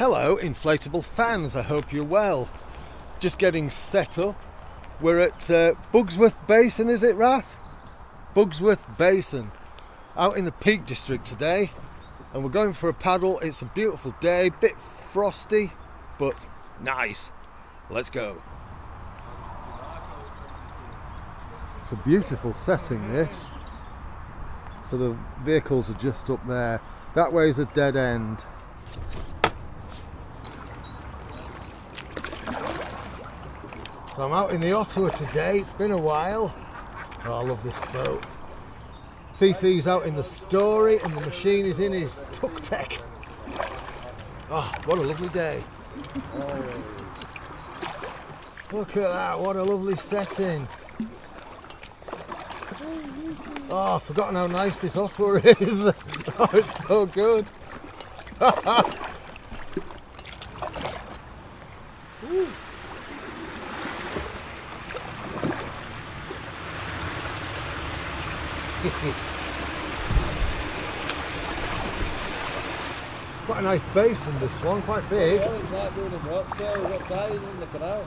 Hello inflatable fans, I hope you're well. Just getting set up. We're at Bugsworth Basin, is it, Raf? Bugsworth Basin, out in the Peak District today, and we're going for a paddle. It's a beautiful day, bit frosty, but nice. Let's go. It's a beautiful setting, this. So the vehicles are just up there. That way is a dead end. So I'm out in the Ottawa today. It's been a while. Oh, I love this boat. Fifi's out in the story and the machine is in his TuckTec. Oh, what a lovely day. Look at that, what a lovely setting. Oh, I've forgotten how nice this Ottawa is. Oh, it's so good. Quite a nice basin, this one, quite big. Yeah, it's like doing a Rochdale, we've got tyres in the canal.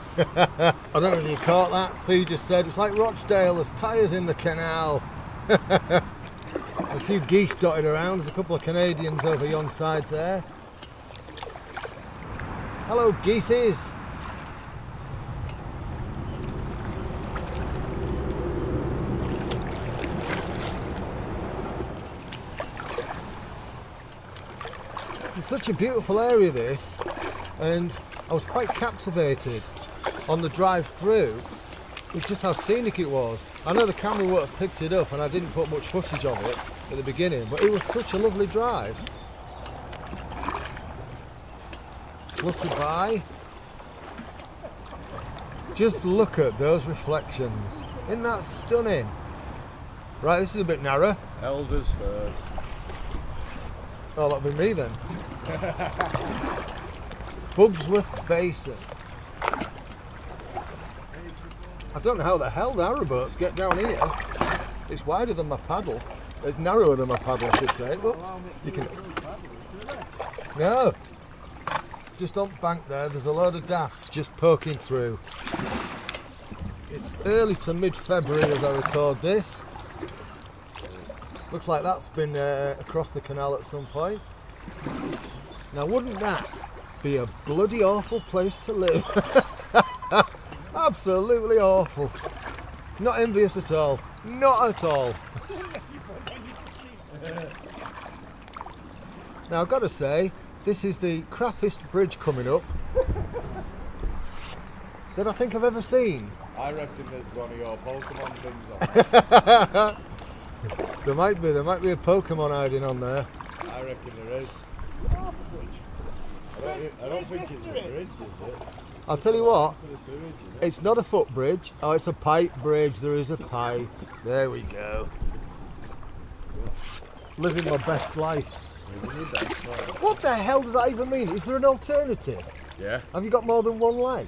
I don't know if you caught that. Fee just said it's like Rochdale, there's tyres in the canal. A few geese dotted around, there's a couple of Canadians over yon side there. Hello geeses. It's such a beautiful area, this, and I was quite captivated on the drive through with just how scenic it was. I know the camera would have picked it up and I didn't put much footage of it at the beginning, but it was such a lovely drive. Fluttered by. Just look at those reflections. Isn't that stunning? Right, this is a bit narrow. Elders first. Oh, that'll be me then. Bugsworth Basin. I don't know how the hell the arrowboats get down here. It's wider than my paddle. It's narrower than my paddle, I should say. But you can. No. Just on bank there's a load of daffs just poking through. It's early to mid-February as I record this. Looks like that's been across the canal at some point. Now wouldn't that be a bloody awful place to live? Absolutely awful. Not envious at all. Not at all. Now I've got to say, this is the crappiest bridge coming up that I think I've ever seen. I reckon there's one of your Pokemon things on. There might be a Pokemon hiding on there. I reckon there is. I don't think it's a bridge, is it? I'll tell you what, For the sewage, isn't it? it's not a footbridge. Oh, it's a pipe bridge. There is a pipe. There we go. Living my best life. Living your best life. What the hell does that even mean? Is there an alternative? Yeah. Have you got more than one life?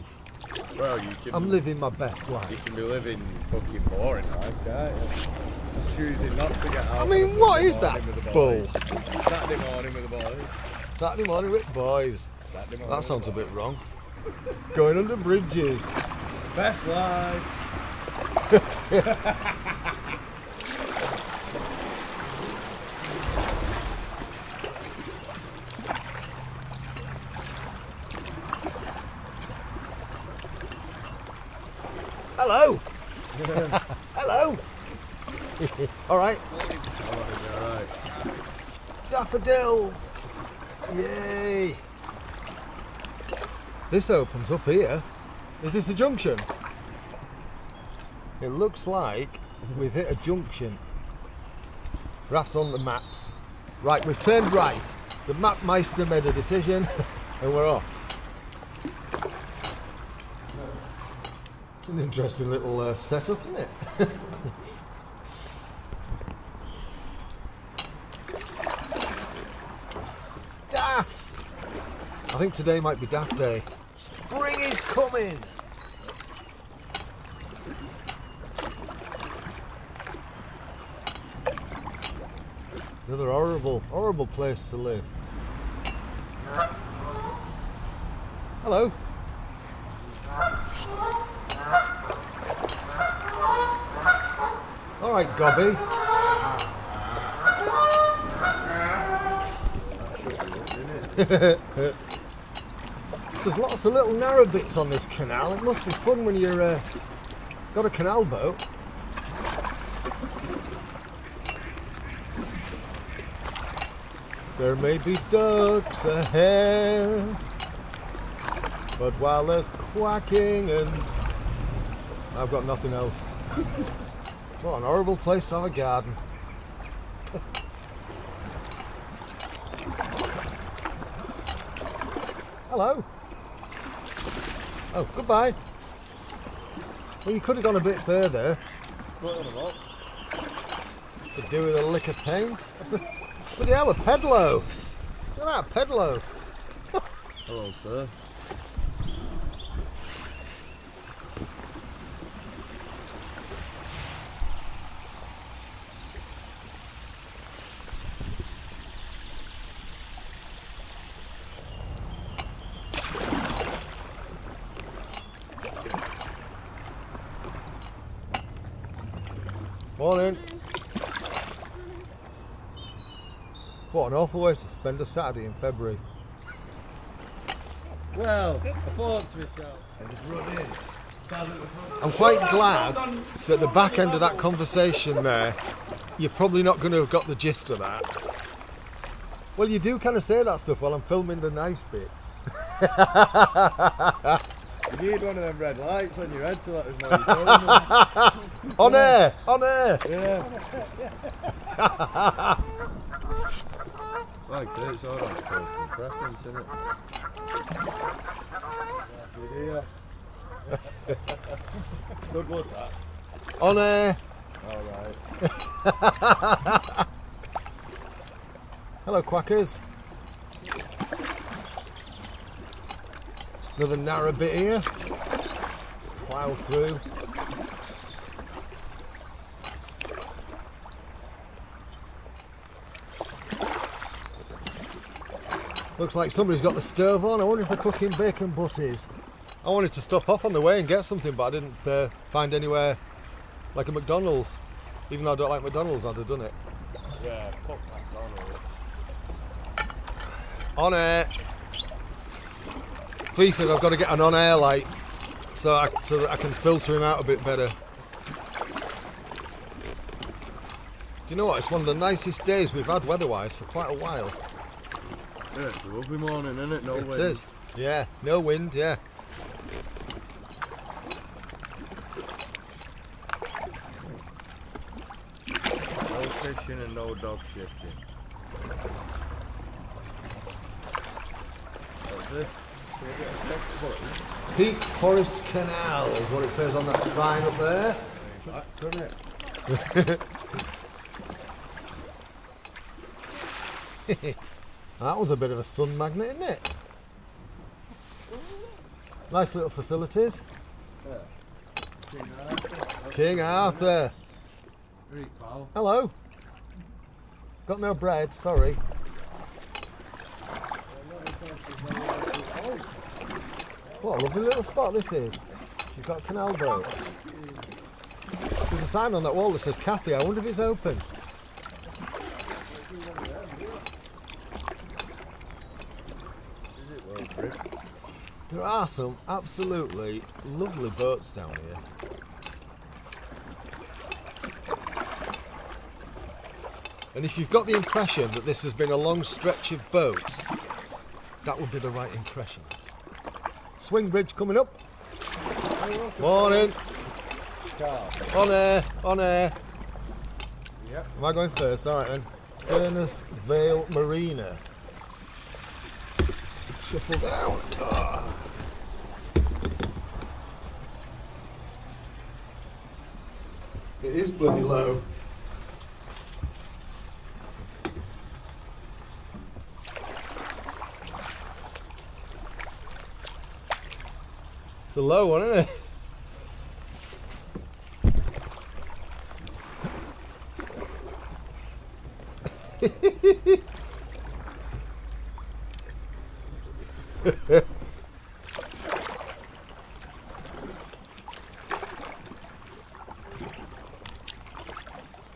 Well, you can. I'm living my best You life. can be living fucking boring life, can't you? Choosing not to get out. I mean, what is that bull? Saturday morning with the boys. Saturday morning with boys. Saturday morning. That sounds a bit wrong. Going under bridges. Best life. Hello. Hello. All right. All right. Daffodils. Yay. This opens up here. Is this a junction? It looks like we've hit a junction. Raf's on the maps. Right, we've turned right. The map meister made a decision and we're off. It's an interesting little setup, isn't it? Daffs! I think today might be Daft Day. Spring is coming! Another horrible, horrible place to live. Hello. All right, Gobby. There's lots of little narrow bits on this canal. It must be fun when you're got a canal boat. There may be ducks ahead, but while there's quacking and I've got nothing else. What an horrible place to have a garden. Hello. Oh, goodbye. Well, you could have gone a bit further. Could do with a lick of paint. Bloody hell, a pedalo. Look at that pedalo. Hello, sir. Morning. What an awful way to spend a Saturday in February. Well, I thought to myself, I just run in. I'm quite glad that the back end of that conversation there, you're probably not going to have got the gist of that. Well, you do kind of say that stuff while I'm filming the nice bits. You need one of them red lights on your head to let us know you're filming. On air! On air! Yeah. Like I say, it's all right, personal preference, isn't it? Yeah. Good luck, that. On air! Alright. Hello, quackers. Another narrow bit here. Plough through. Looks like somebody's got the stove on. I wonder if they're cooking bacon butties. I wanted to stop off on the way and get something, but I didn't find anywhere like a McDonald's. Even though I don't like McDonald's, I'd have done it. Yeah, fuck McDonald's. On air. Fee said I've got to get an on-air light so that I can filter him out a bit better. Do you know what? It's one of the nicest days we've had weather-wise for quite a while. Yeah, it's a lovely morning, isn't it? No wind. It is. Yeah, no wind, yeah. No fishing and no dog shitting. What's this? Peak Forest Canal is what it says on that sign up there. Turn it. That was a bit of a sun magnet, isn't it? Nice little facilities. King Arthur. Hello. Got no bread, sorry. What a lovely little spot this is. You've got a canal boat. There's a sign on that wall that says cafe. I wonder if it's open. There are some absolutely lovely boats down here. And if you've got the impression that this has been a long stretch of boats, that would be the right impression. Swing bridge coming up. Morning. On air, on air. Yep. Am I going first? All right then. Furnace Vale Marina. Shuffle down. Oh. It is bloody low. It's a low one, isn't it?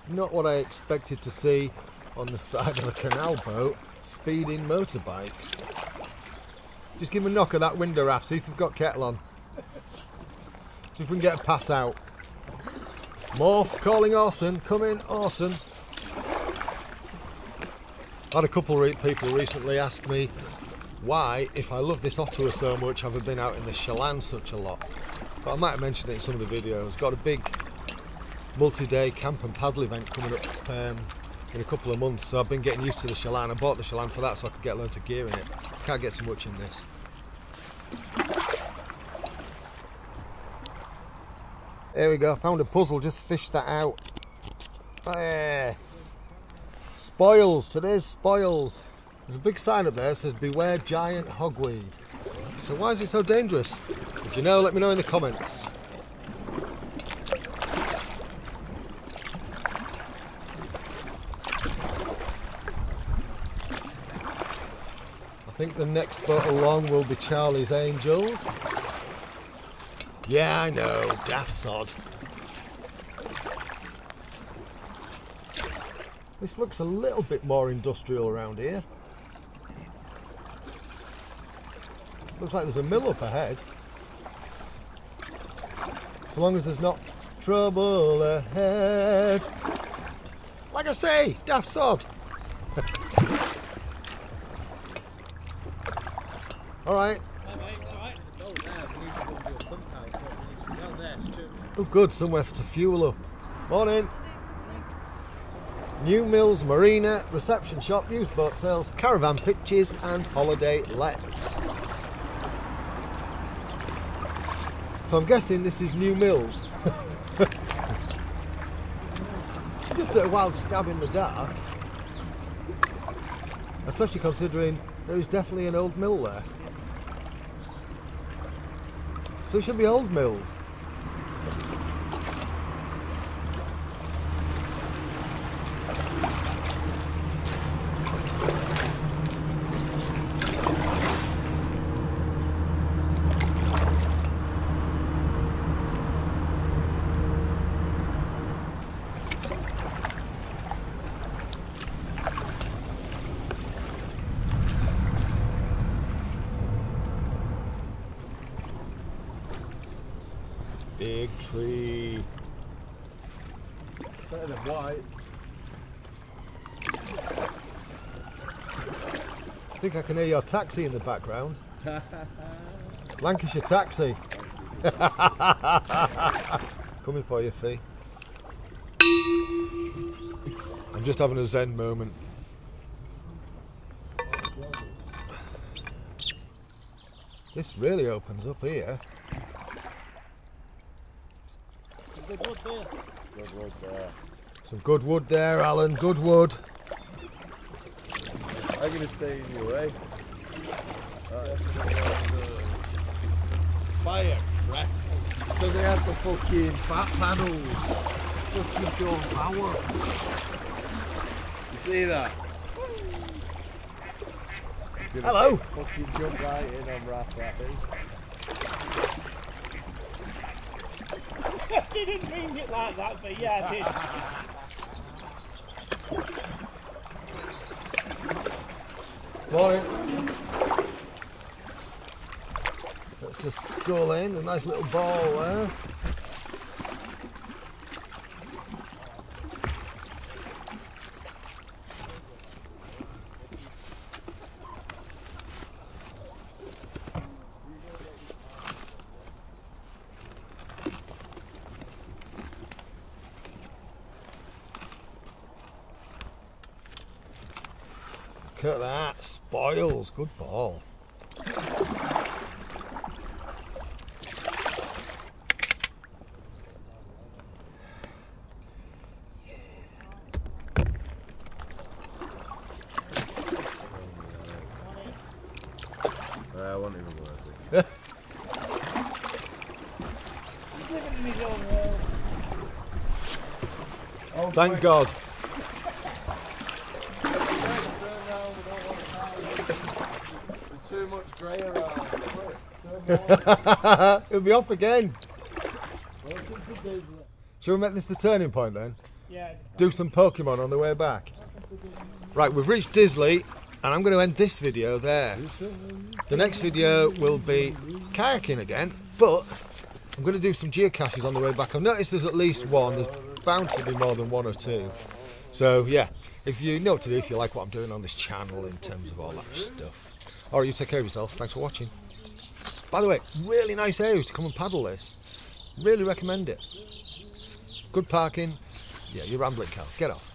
not what I expected to see on the side of a canal boat, speeding motorbikes. Just give him a knock at that window, Raf, see if we've got kettle on. See if we can get a pass out. Morph, calling Orson, come in, Orson. I had a couple of people recently ask me why, if I love this Ottawa so much, have I been out in the Chelan such a lot. But I might have mentioned it in some of the videos. Got a big multi-day camp and paddle event coming up in a couple of months, so I've been getting used to the Chelan. I bought the Chelan for that so I could get loads of gear in it. Can't get so much in this. There we go, found a puzzle, just fished that out. There. Spoils, today's spoils. There's a big sign up there that says beware giant hogweed. So why is it so dangerous? If you know, let me know in the comments. I think the next boat along will be Charlie's Angels. Yeah, I know, daft sod. This looks a little bit more industrial around here. Looks like there's a mill up ahead. So long as there's not trouble ahead. Like I say, daft sod. Alright. Oh good, somewhere to fuel up. Morning. New Mills Marina, reception shop, used boat sales, caravan pitches and holiday lets. So I'm guessing this is New Mills. Just a wild stab in the dark. Especially considering there is definitely an old mill there. So it should be Old Mills. Big tree. Better than white. I think I can hear your taxi in the background. Lancashire taxi. Coming for you, Fee. I'm just having a zen moment. This really opens up here. Good wood there. Good wood there. Some good wood there, Alan. Good wood. I'm going to stay in your way. Fire crest. So they have the fucking fat panels. Fucking pure power. You see that? Hello. Fucking jump right in on raft that thing. I didn't mean it like that, but yeah, I did. Morning. Let's just scull in. A nice little ball there. Look at that, spoils, good ball. I won't even work it. Thank God. There's too much grey around. It'll be off again. Shall we make this the turning point then? Yeah. Do some Pokemon on the way back. Right, we've reached Disley, and I'm going to end this video there. The next video will be kayaking again, but I'm going to do some geocaches on the way back. I've noticed there's at least one. There's bound to be more than one or two. So yeah, if you know what to do, if you like what I'm doing on this channel in terms of all that stuff. Alright, you take care of yourself. Thanks for watching. By the way, really nice area to come and paddle this. Really recommend it. Good parking. Yeah, you're rambling, Cal. Get off.